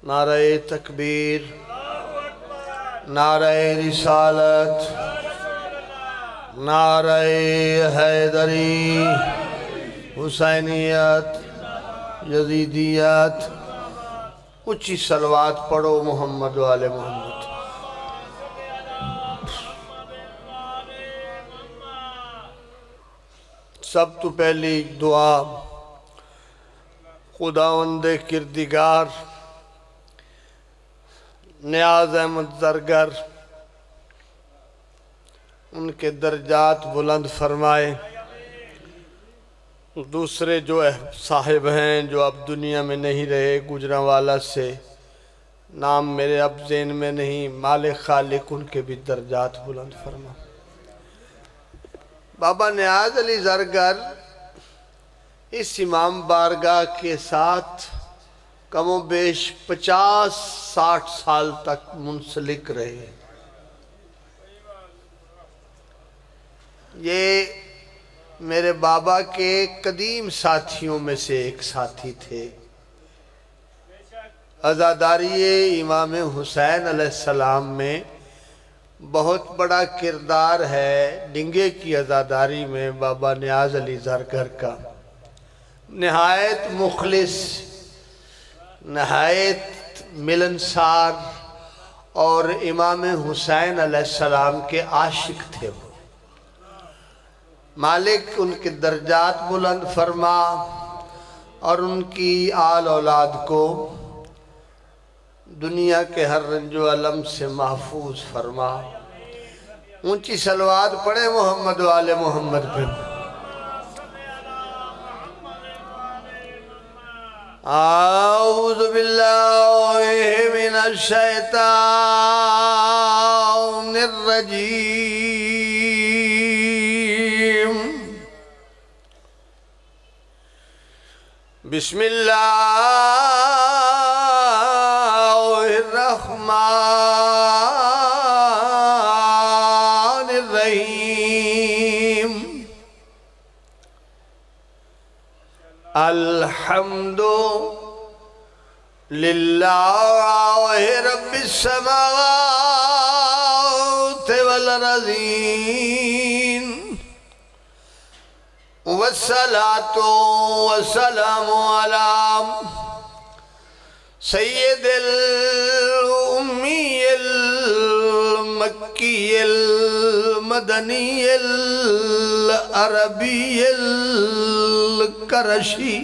نعرہ تکبیر، نعرہ رسالت، نعرہ حیدری، حسینیت، یزیدیت. اچھی صلوات پڑھو محمد و آل محمد. سب تو پہلی دعا خداوند کردگار نیاز احمد زرگر ان کے درجات بلند فرمائے. دوسرے جو صاحب ہیں جو اب دنیا میں نہیں رہے، گجرانوالہ سے، نام میرے اب ذہن میں نہیں، مالک خالق ان کے بھی درجات بلند فرما. بابا نیاز علی زرگر اس امام بارگاہ کے ساتھ کم و بیش 50-60 سال تک منسلک رہے. یہ میرے بابا کے قدیم ساتھیوں میں سے ایک ساتھی تھے. عزاداری امام حسین علیہ السلام میں بہت بڑا کردار ہے ڈنگے کی عزاداری میں بابا نیاز علی زرگر کا. نہایت مخلص، نہایت ملنسار اور امام حسین علیہ السلام کے عاشق تھے. وہ مالک ان کے درجات بلند فرما اور ان کی آل اولاد کو دنیا کے ہر رنج و علم سے محفوظ فرما. اونچی صلوات پڑھے محمد و آل محمد پہ. اعوذ باللہ من الشیطان الرجیم. بسم اللہ الرحمن الرحیم. الحمد للہ رب السماوات والارضین والصلاة والسلام علی سید الأمی المکی المدنی العربی القرشی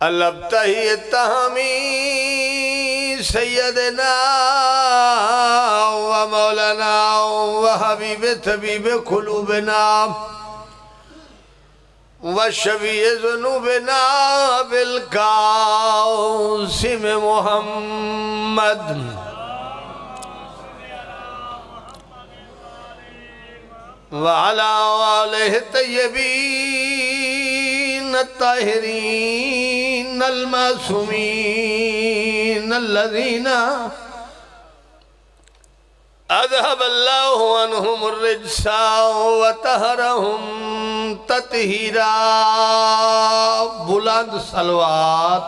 الابتہی التہمی سیدنا و مولانا و حبیب طبیب قلوبنا و شفیع ذنوبنا بالقاسم محمد وعلى آلہ الطیبین الطاہرین المعصومین الذین اذهب اللہ عنہم الرجس وطہرہم تطہیرا. بلند صلوات.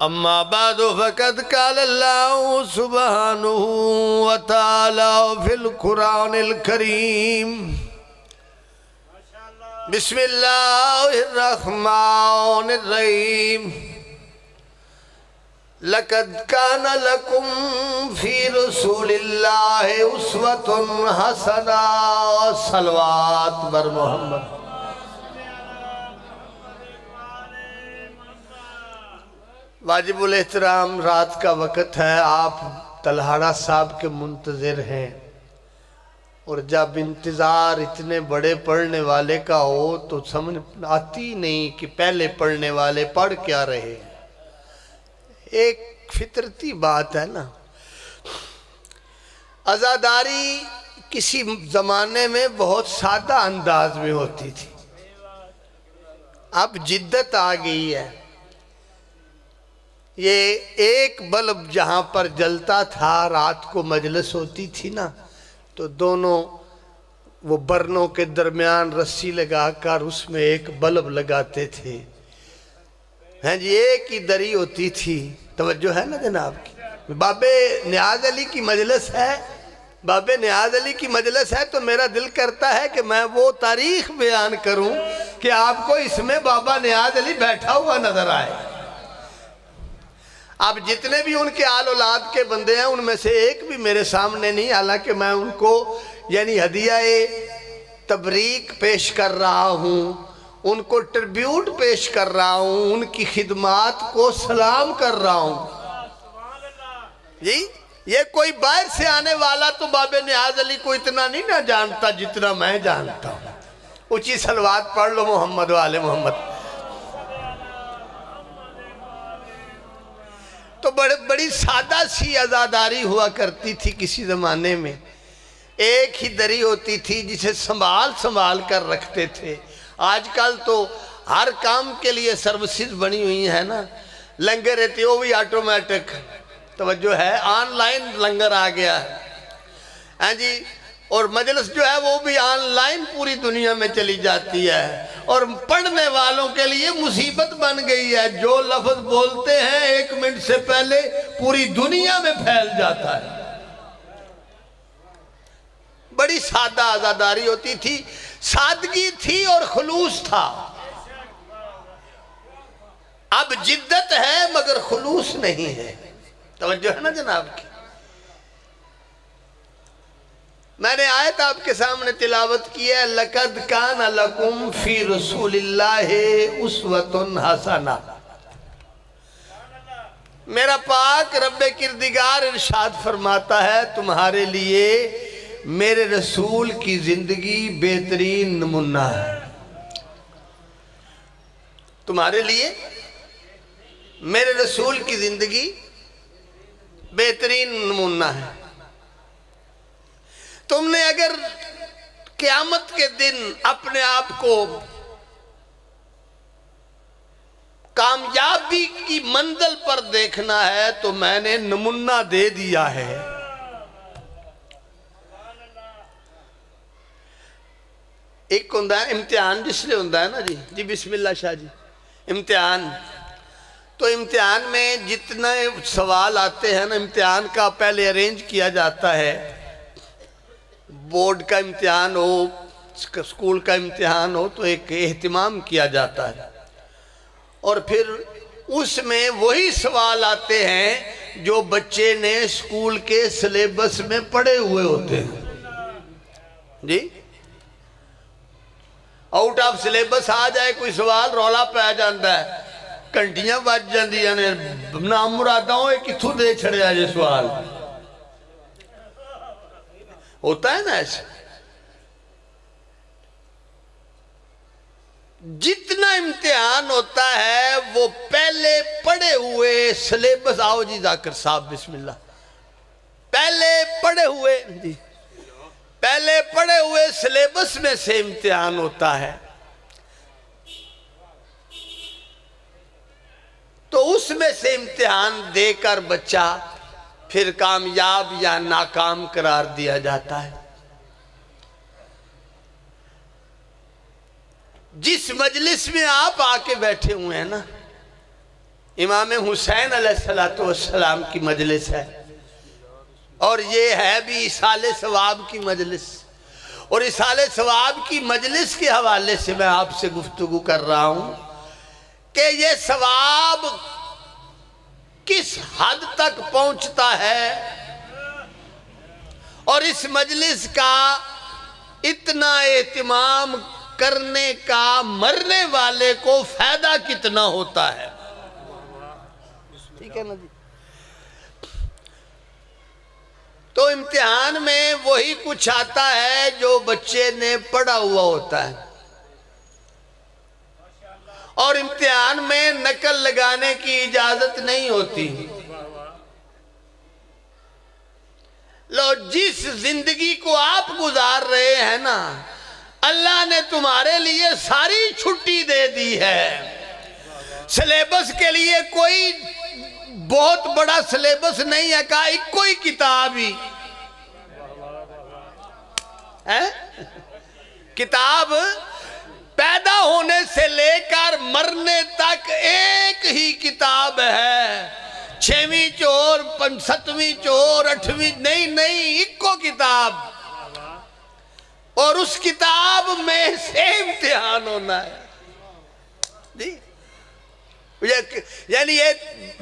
اما بعد فقد قال اللہ سبحانہ وتعالی فی القرآن الکریم. بسم اللہ الرحمن الرحیم. لقد كان لكم في رسول الله اسوة حسنة. صلوات بر محمد. واجب الاحترام رات کا وقت ہے، آپ تلہاڑا صاحب کے منتظر ہیں، اور جب انتظار اتنے بڑے پڑھنے والے کا ہو تو سمجھ آتی نہیں کہ پہلے پڑھنے والے پڑھ کیا رہے. ایک فطرتی بات ہے نا. عزاداری کسی زمانے میں بہت سادہ انداز میں ہوتی تھی، اب جدت آ گئی ہے. یہ ایک بلب جہاں پر جلتا تھا، رات کو مجلس ہوتی تھی نا، تو دونوں وہ برنوں کے درمیان رسی لگا کر اس میں ایک بلب لگاتے تھے. ہیں جی ایک ہی دری ہوتی تھی. توجہ ہے نا جناب کی؟ بابے نیاز علی کی مجلس ہے، بابے نیاز علی کی مجلس ہے تو میرا دل کرتا ہے کہ میں وہ تاریخ بیان کروں کہ آپ کو اس میں بابا نیاز علی بیٹھا ہوا نظر آئے. اب جتنے بھی ان کے آل اولاد کے بندے ہیں ان میں سے ایک بھی میرے سامنے نہیں، حالانکہ میں ان کو یعنی ہدیہ تبریک پیش کر رہا ہوں، ان کو ٹربیوٹ پیش کر رہا ہوں، ان کی خدمات کو سلام کر رہا ہوں. جی یہ کوئی باہر سے آنے والا تو بابے نیاز علی کو اتنا نہیں نہ جانتا جتنا میں جانتا ہوں. اونچی صلوات پڑھ لو محمد والے محمد. تو بڑی سادہ سی عزاداری ہوا کرتی تھی کسی زمانے میں. ایک ہی دری ہوتی تھی جسے سنبھال کر رکھتے تھے. آج کل تو ہر کام کے لیے سروسز بنی ہوئی ہیں نا. لنگر رہتی وہ بھی آٹومیٹک. توجہ ہے، آن لائن لنگر آ گیا ہے ہاں جی. اور مجلس جو ہے وہ بھی آن لائن پوری دنیا میں چلی جاتی ہے. اور پڑھنے والوں کے لیے مصیبت بن گئی ہے. جو لفظ بولتے ہیں 1 منٹ سے پہلے پوری دنیا میں پھیل جاتا ہے. بڑی سادہ عزاداری ہوتی تھی، سادگی تھی اور خلوص تھا. اب جدت ہے مگر خلوص نہیں ہے. توجہ ہے نا جناب کی؟ میں نے آیت آپ کے سامنے تلاوت کی ہے، لَقَدْ كَانَ لَكُمْ فِي رَسُولِ اللَّهِ أُسْوَةٌ حَسَنَةٌ. میرا پاک رب کردگار ارشاد فرماتا ہے تمہارے لیے میرے رسول کی زندگی بہترین نمونہ ہے. تمہارے لیے میرے رسول کی زندگی بہترین نمونہ ہے. تم نے اگر قیامت کے دن اپنے آپ کو کامیابی کی منزل پر دیکھنا ہے تو میں نے نمونہ دے دیا ہے. ایک ہوندہ ہے امتحان، جس لئے ہوندہ ہے نا جی بسم اللہ شاہ جی. امتحان تو امتحان میں جتنے سوال آتے ہیں نا، امتحان کا پہلے ارینج کیا جاتا ہے. بورڈ کا امتحان ہو، اسکول کا امتحان ہو تو ایک اہتمام کیا جاتا ہے. اور پھر اس میں وہی سوال آتے ہیں جو بچے نے اسکول کے سلیبس میں پڑھے ہوئے ہوتے ہیں. جی آؤٹ آف سلیبس آ جائے کوئی سوال رولا پہ جاندہ ہے، گھنٹیاں بج جاندی یعنی نام مرادہ ہوں ایک کتھو دے چھڑے آجے سوال. ہوتا ہے نا ایسے. جتنا امتحان ہوتا ہے وہ پہلے پڑھے ہوئے سلیبس. آؤ جی ذاکر صاحب بسم اللہ. پہلے پڑھے ہوئے سلیبس میں سے امتحان ہوتا ہے. تو اس میں سے امتحان دے کر بچہ پھر کامیاب یا ناکام قرار دیا جاتا ہے. جس مجلس میں آپ آ کے بیٹھے ہوئے ہیں نا، امام حسین علیہ السلام کی مجلس ہے. اور یہ ہے بھی ایصال ثواب کی مجلس. اور ایصال ثواب کی مجلس کے حوالے سے میں آپ سے گفتگو کر رہا ہوں کہ یہ ثواب کس حد تک پہنچتا ہے اور اس مجلس کا اتنا اہتمام کرنے کا مرنے والے کو فائدہ کتنا ہوتا ہے. ٹھیک ہے نا جی. تو امتحان میں وہی کچھ آتا ہے جو بچے نے پڑھا ہوا ہوتا ہے. اور امتحان میں نقل لگانے کی اجازت نہیں ہوتی. لو جس زندگی کو آپ گزار رہے ہیں نا، اللہ نے تمہارے لیے ساری چھٹی دے دی ہے. سلیبس کے لیے کوئی بہت بڑا سلیبس نہیں ہے، کہا ایک کوئی کتاب ہی کتاب پیدا ہونے سے لے کر مرنے تک ایک ہی کتاب ہے، 6ویں چور 7ویں چور 8ویں نہیں، ایک کو کتاب، اور اس کتاب میں سے امتحان ہونا ہے جی۔ یعنی یہ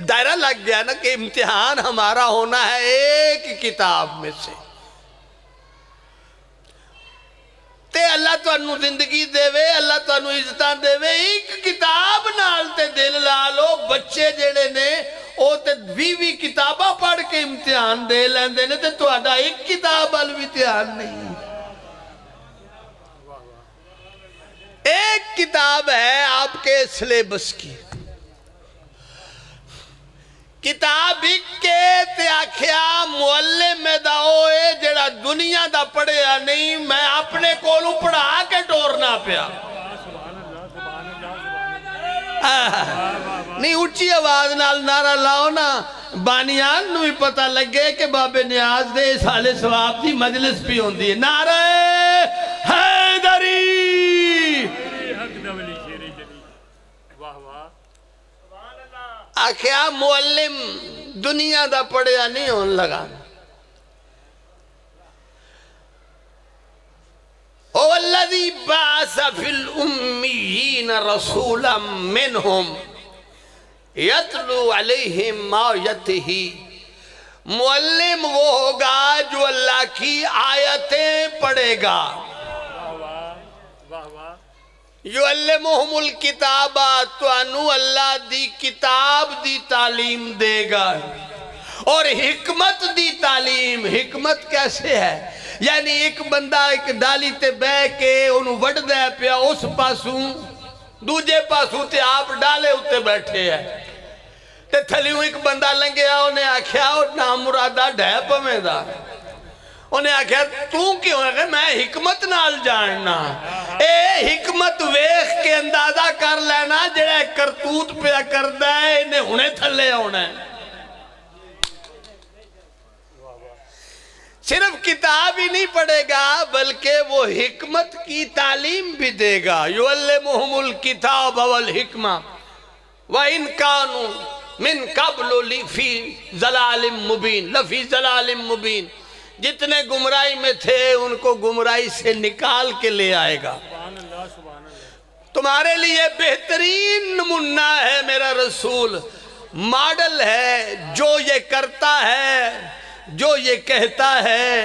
دائرہ لگ گیا نا کہ امتحان ہمارا ہونا ہے ایک کتاب میں سے۔ تے اللہ تو انو زندگی دے وے، اللہ تو انو عزتان دے وے، ایک کتاب نال تے دل لا لو۔ بچے جڑے نے او تے 20 کتاباں پڑھ کے امتحان دے لیندے نے، تے تو اڈا ایک کتاب وال بھی امتحان نہیں۔ ایک کتاب ہے آپ کے سلیبس کی، کتاب ایک کے تے آکھیا معلم دا ہوئے جڑا دنیا دا پڑھیا نہیں، میں اپنے کولوں پڑھا کے ٹورنا پیا۔ نہیں اونچی آواز نال نعرہ لاؤ نا، بانیان نو ہی پتہ لگے کہ بابے نیاز دے سالے ثواب دی مجلس بھی ہوندی ہے۔ نعرہ حیدری! آکھیا معلم دنیا دا پڑھیا نہیں ہون لگا۔ هو الذي بعث في الأميين رسولا منهم يتلو عليهم آياته۔ معلم وہ ہوگا جو اللہ کی آیتیں پڑھے گا۔ یعلمہم الکتاب، تو انو اللہ دی کتاب دی تعلیم دے گا، اور حکمت دی تعلیم۔ حکمت کیسے ہے؟ یعنی ایک بندہ ایک ڈالی تے بے کے انہوں وڈ دے پیا اس پاسوں، دوجے پاسوں تے آپ ڈالے اتے بیٹھے ہیں، تے تھلیوں ایک بندہ لنگیا انہیں آکھیا اور نام مرادہ ڈھیپ میں دا، انہیں آکھیا تو کیوں ہے کہ میں حکمت نال جاننا۔ اے حکمت ویخ کے اندازہ کر لینا جڑے کرتوت پہ کر دائے انہیں انہیں تھلے ہونے۔ صرف کتاب ہی نہیں پڑھے گا بلکہ وہ حکمت کی تعلیم بھی دے گا۔ یعلمہم الکتاب والحکمہ وَإِن كَانُوا مِن قَبْلُ لِفِي ضَلَالٍ مُبِينٍ لَفِي ضَلَالٍ مُبِينٍ، جتنے گمراہی میں تھے ان کو گمراہی سے نکال کے لے آئے گا۔ تمہارے لیے بہترین نمونہ ہے میرا رسول، ماڈل ہے، جو یہ کرتا ہے، جو یہ کہتا ہے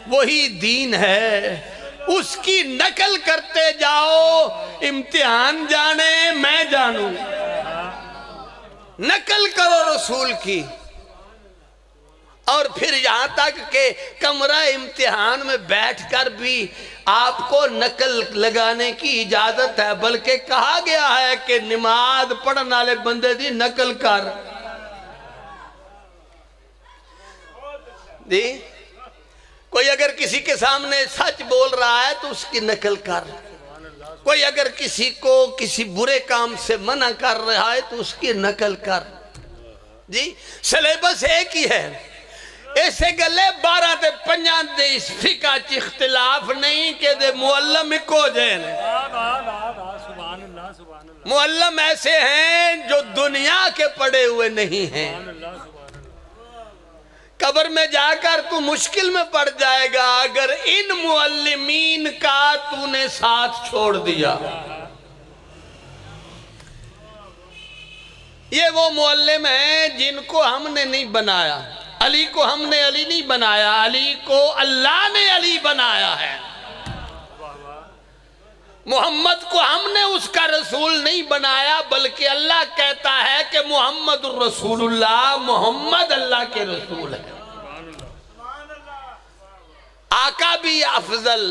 وہی دین ہے، اس کی نقل کرتے جاؤ، امتحان جانے میں جانوں۔ نقل کرو رسول کی، اور پھر یہاں تک کہ کمرہ امتحان میں بیٹھ کر بھی آپ کو نقل لگانے کی اجازت ہے، بلکہ کہا گیا ہے کہ نماز پڑھنے والے بندے دی نقل کر دی۔ کوئی اگر کسی کے سامنے سچ بول رہا ہے تو اس کی نقل کر، کوئی اگر کسی کو کسی برے کام سے منع کر رہا ہے تو اس کی نقل کر جی۔ سلیبس ایک ہی ہے، ایسے گلے 12 تے 5 دے اس فقہ چی اختلاف نہیں کہ دے معلم کو جین۔ معلم ایسے ہیں جو دنیا کے پڑے ہوئے نہیں ہیں، قبر میں جا کر تو مشکل میں پڑ جائے گا اگر ان معلمین کا تو نے ساتھ چھوڑ دیا۔ یہ وہ معلم ہیں جن کو ہم نے نہیں بنایا، علی کو ہم نے علی نہیں بنایا، علی کو اللہ نے علی بنایا ہے۔ محمد کو ہم نے اس کا رسول نہیں بنایا، بلکہ اللہ کہتا ہے کہ محمد الرسول اللہ، محمد اللہ کے رسول ہے۔ آقا بھی افضل،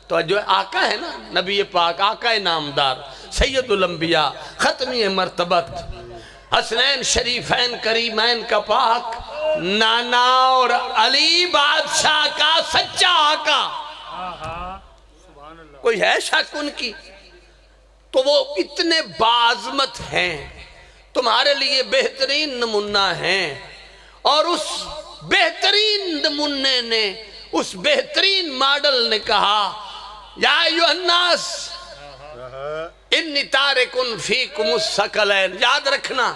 تو جو آقا ہے نا نبی پاک، آقا نامدار، سید الانبیاء، ختمی مرتبت، حسنین شریفین کریمین کا پاک نانا، اور علی بادشاہ کا سچا آقا، کوئی ہے شک ان کی؟ تو وہ اتنے باعظمت ہیں، تمہارے لیے بہترین نمونہ ہیں، اور اس بہترین نمونے نے، اس بہترین ماڈل نے کہا یا ایھا الناس انی تارکن فیکم الثقلین. یاد رکھنا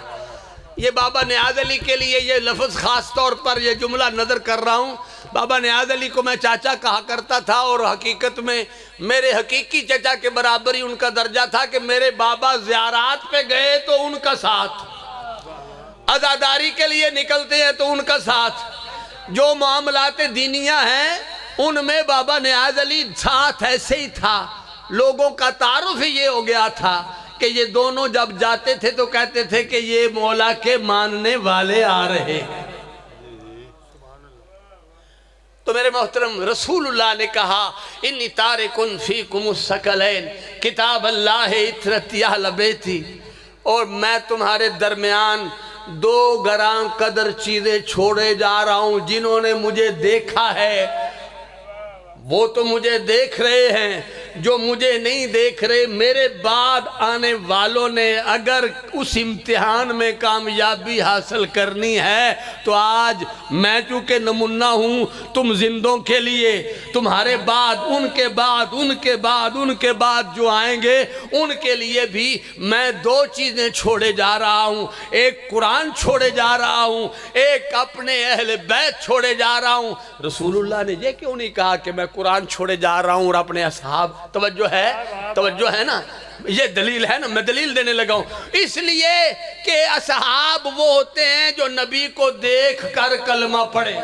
یہ بابا نیاز علی کے لیے یہ لفظ خاص طور پر یہ جملہ نظر کر رہا ہوں. بابا نیاز علی کو میں چاچا کہا کرتا تھا اور حقیقت میں میرے حقیقی چچا کے برابر ہی ان کا درجہ تھا کہ میرے بابا زیارات پہ گئے تو ان کا ساتھ، عزاداری کے لیے نکلتے ہیں تو ان کا ساتھ، جو معاملات دینیہ ہیں ان میں بابا نیاز علی ساتھ ایسے ہی تھا. لوگوں کا تعارف ہی یہ ہو گیا تھا کہ یہ دونوں جب جاتے تھے تو کہتے تھے کہ یہ مولا کے ماننے والے آ رہے ہیں. تو میرے محترم رسول اللہ نے کہا انی تارکن فیکم الثقلین کتاب اللہ اطرتی اہل بیتی، اور میں تمہارے درمیان دو گراں قدر چیزیں چھوڑے جا رہا ہوں. جنہوں نے مجھے دیکھا ہے وہ تو مجھے دیکھ رہے ہیں، جو مجھے نہیں دیکھ رہے میرے بعد آنے والوں نے اگر اس امتحان میں کامیابی حاصل کرنی ہے تو آج میں چونکہ نمونہ ہوں تم زندوں کے لیے، تمہارے بعد ان کے بعد ان کے بعد ان کے بعد جو آئیں گے ان کے لیے بھی میں دو چیزیں چھوڑے جا رہا ہوں. ایک قرآن چھوڑے جا رہا ہوں، ایک اپنے اہل بیت چھوڑے جا رہا ہوں. رسول اللہ نے یہ کیوں نہیں کہا کہ میں قرآن چھوڑے جا رہا ہوں اور اپنے اصحاب؟ توجہ ہے نا، یہ دلیل ہے نا، میں دلیل دینے لگا ہوں. اس لیے کہ اصحاب وہ ہوتے ہیں جو نبی کو دیکھ کر کلمہ پڑھیں،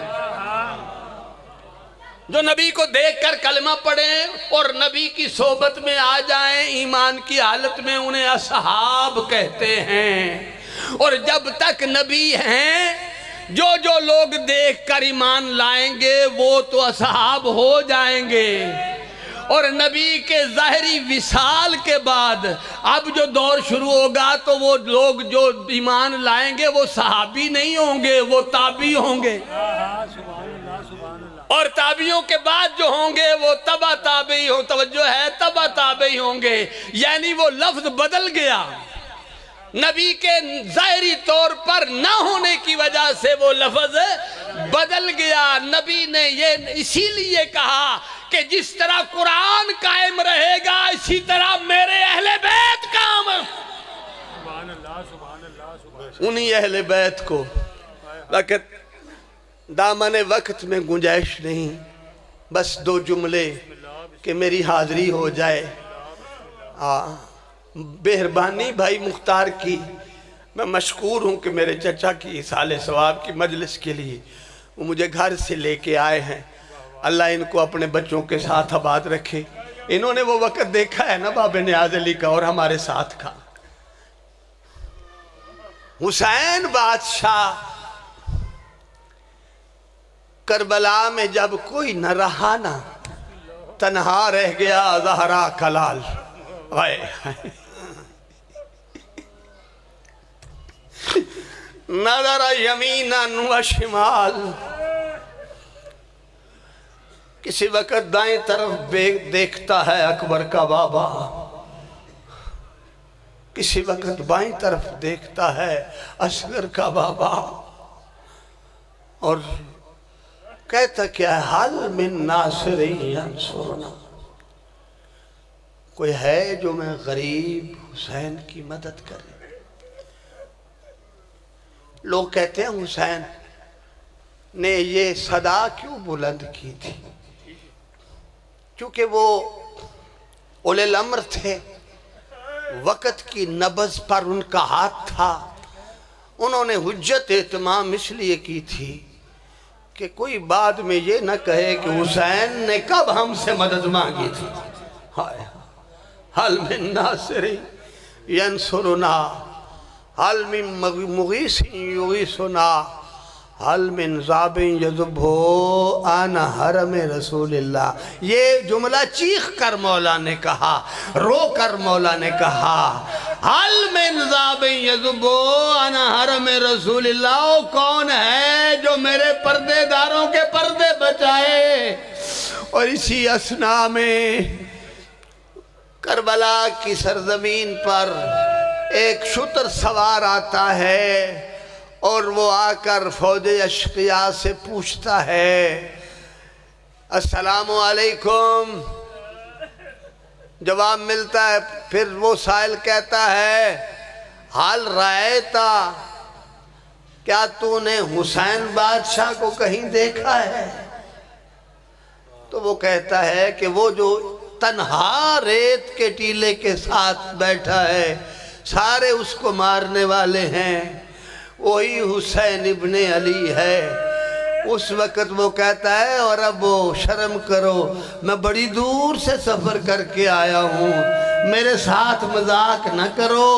جو نبی کو دیکھ کر کلمہ پڑھیں اور نبی کی صحبت میں آ جائیں. ایمان کی حالت میں انہیں اصحاب کہتے ہیں. اور جب تک نبی ہیں جو لوگ دیکھ کر ایمان لائیں گے وہ تو اصحاب ہو جائیں گے. اور نبی کے ظاہری وصال کے بعد اب جو دور شروع ہوگا تو وہ لوگ جو ایمان لائیں گے وہ صحابی نہیں ہوں گے، وہ تابعی ہوں گے. اور تابعیوں کے بعد جو ہوں گے وہ تبع تابعی ہوں. توجہ ہے، تبع تابعی ہوں گے. یعنی وہ لفظ بدل گیا، نبی کے ظاہری طور پر نہ ہونے کی وجہ سے وہ لفظ بدل گیا. نبی نے یہ اسی لیے کہا کہ جس طرح قرآن قائم رہے گا اسی طرح میرے اہل بیت قائم. انہی اہل بیت کو وقت دامن وقت میں گنجائش نہیں، بس دو جملے کہ میری حاضری ہو جائے. مہربانی بھائی مختار کی، میں مشکور ہوں کہ میرے چچا کی اصال ثواب کی مجلس کے لیے وہ مجھے گھر سے لے کے آئے ہیں. اللہ ان کو اپنے بچوں کے ساتھ آباد رکھے. انہوں نے وہ وقت دیکھا ہے نا بابا نیاز علی کا اور ہمارے ساتھ کا. حسین بادشاہ کربلا میں جب کوئی نہ رہا نا، تنہا رہ گیا زہرا کلال. نظر یمیناً و شمال، کسی وقت دائیں طرف دیکھتا ہے اکبر کا بابا، کسی وقت بائیں طرف دیکھتا ہے اصغر کا بابا، اور کہتا کیا ہے حل من ناصری ینصرنا، کوئی ہے جو میں غریب حسین کی مدد کرے. لوگ کہتے ہیں حسین نے یہ صدا کیوں بلند کی تھی؟ کیونکہ وہ اولی الامر تھے، وقت کی نبض پر ان کا ہاتھ تھا. انہوں نے حجت اہتمام اس لیے کی تھی کہ کوئی بعد میں یہ نہ کہے کہ حسین نے کب ہم سے مدد مانگی تھی. حل من ناصر ینصرنا، حل من مغیث یغیثنا، حل من ذاب یذبو عن حرم رسول اللہ. یہ جملہ چیخ کر مولا نے کہا، رو کر مولا نے کہا حل من ذاب یذبو عن حرم رسول اللہ. وہ کون ہے جو میرے پردے داروں کے پردے بچائے؟ اور اسی اثناء میں کربلا کی سرزمین پر ایک شتر سوار آتا ہے اور وہ آ کر فوج اشقیاء سے پوچھتا ہے السلام علیکم جواب ملتا ہے، پھر وہ سائل کہتا ہے حال رائتا، کیا تو نے حسین بادشاہ کو کہیں دیکھا ہے؟ تو وہ کہتا ہے کہ وہ جو تنہا ریت کے ٹیلے کے ساتھ بیٹھا ہے، سارے اس کو مارنے والے ہیں، وہی حسین ابن علی ہے۔ اس وقت وہ کہتا ہے اور اب وہ شرم کرو، میں بڑی دور سے سفر کر کے آیا ہوں، میرے ساتھ مذاق نہ کرو۔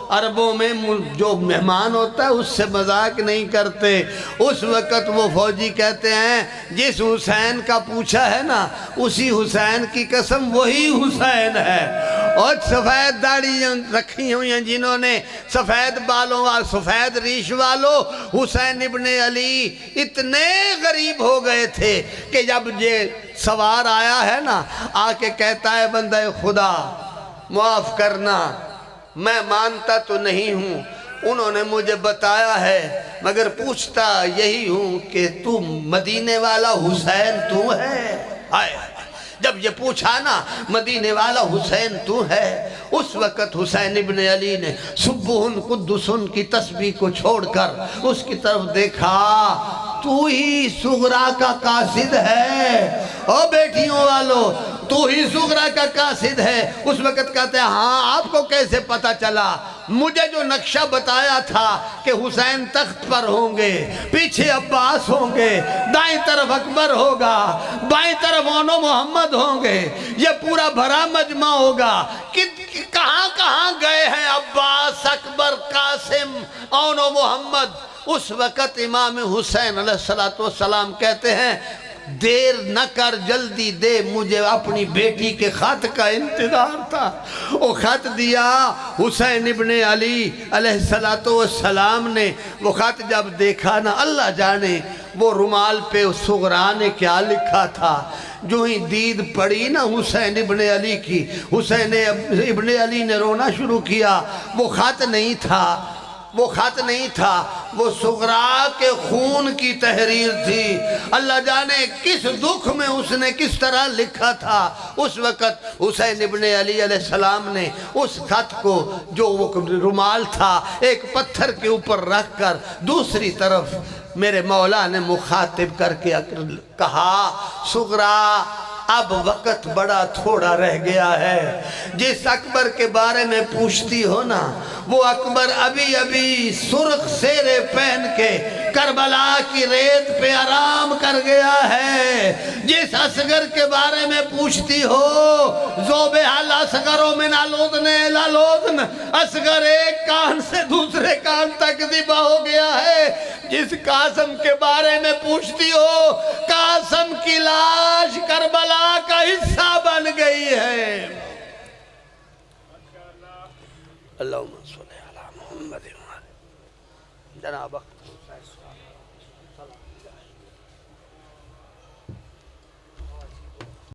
عربوں میں جو مہمان ہوتا ہے اس سے مذاق نہیں کرتے۔ اس وقت وہ فوجی کہتے ہیں جس حسین کا پوچھا ہے نا، اسی حسین کی قسم وہی حسین ہے۔ اور سفید داڑھی رکھی ہوئی ہیں جنہوں نے، سفید بالوں اور سفید ریش والوں، حسین ابن علی اتنے غریب ہو گئے تھے کہ جب یہ سوار آیا ہے نا، آ کے کہتا ہے بندہ خدا معاف کرنا، میں مانتا تو نہیں ہوں، انہوں نے مجھے بتایا ہے، مگر پوچھتا یہی ہوں کہ تو مدینے والا حسین تو ہے۔ جب یہ پوچھا نا مدینے والا حسین تو ہے، اس وقت حسین ابن علی نے سبحن قدسن کی تسبیح کو چھوڑ کر اس کی طرف دیکھا، تو ہی صغرا کا قاصد ہے۔ او بیٹیوں والو، تو ہی صغرا کا قاصد ہے۔ اس وقت کہتے ہیں ہاں، آپ کو کیسے پتا چلا؟ مجھے جو نقشہ بتایا تھا کہ حسین تخت پر ہوں گے، پیچھے عباس ہوں گے، دائیں طرف اکبر ہوگا، بائیں طرف اون و محمد ہوں گے، یہ پورا بھرا مجمع ہوگا، کہاں کہاں گئے ہیں عباس، اکبر، قاسم، اون و محمد؟ اس وقت امام حسین علیہ السلام کہتے ہیں دیر نہ کر، جلدی دے، مجھے اپنی بیٹی کے خط کا انتظار تھا۔ وہ خط دیا حسین ابن علی علیہ السلام نے۔ وہ خط جب دیکھا نا، اللہ جانے وہ رومال پہ صغرا نے کیا لکھا تھا۔ جو ہی دید پڑی نا حسین ابن علی کی، حسین ابن علی نے رونا شروع کیا۔ وہ خط نہیں تھا، وہ خط نہیں تھا، وہ صغرا کے خون کی تحریر تھی۔ اللہ جانے کس دکھ میں اس نے کس طرح لکھا تھا۔ اس وقت حسین ابن علی علیہ السلام نے اس خط کو، جو وہ رومال تھا، ایک پتھر کے اوپر رکھ کر دوسری طرف میرے مولا نے مخاطب کر کے کہا صغرا، اب وقت بڑا تھوڑا رہ گیا ہے۔ جس اکبر کے بارے میں پوچھتی ہو نا، وہ اکبر ابھی ابھی سرخ سیرے پہن کے کربلا کی ریت پہ آرام کر گیا ہے۔ جس اصغر کے بارے میں پوچھتی ہو، ذوبح الاصغر من الأذن إلى الأذن، اصغر ایک کان سے دوسرے کان تک ذبح ہو گیا ہے۔ جس قاسم کے بارے میں پوچھتی ہو، قاسم کی لاش کربلا کا حصہ بن گئی ہے۔ اللہم صلی علی محمد جناب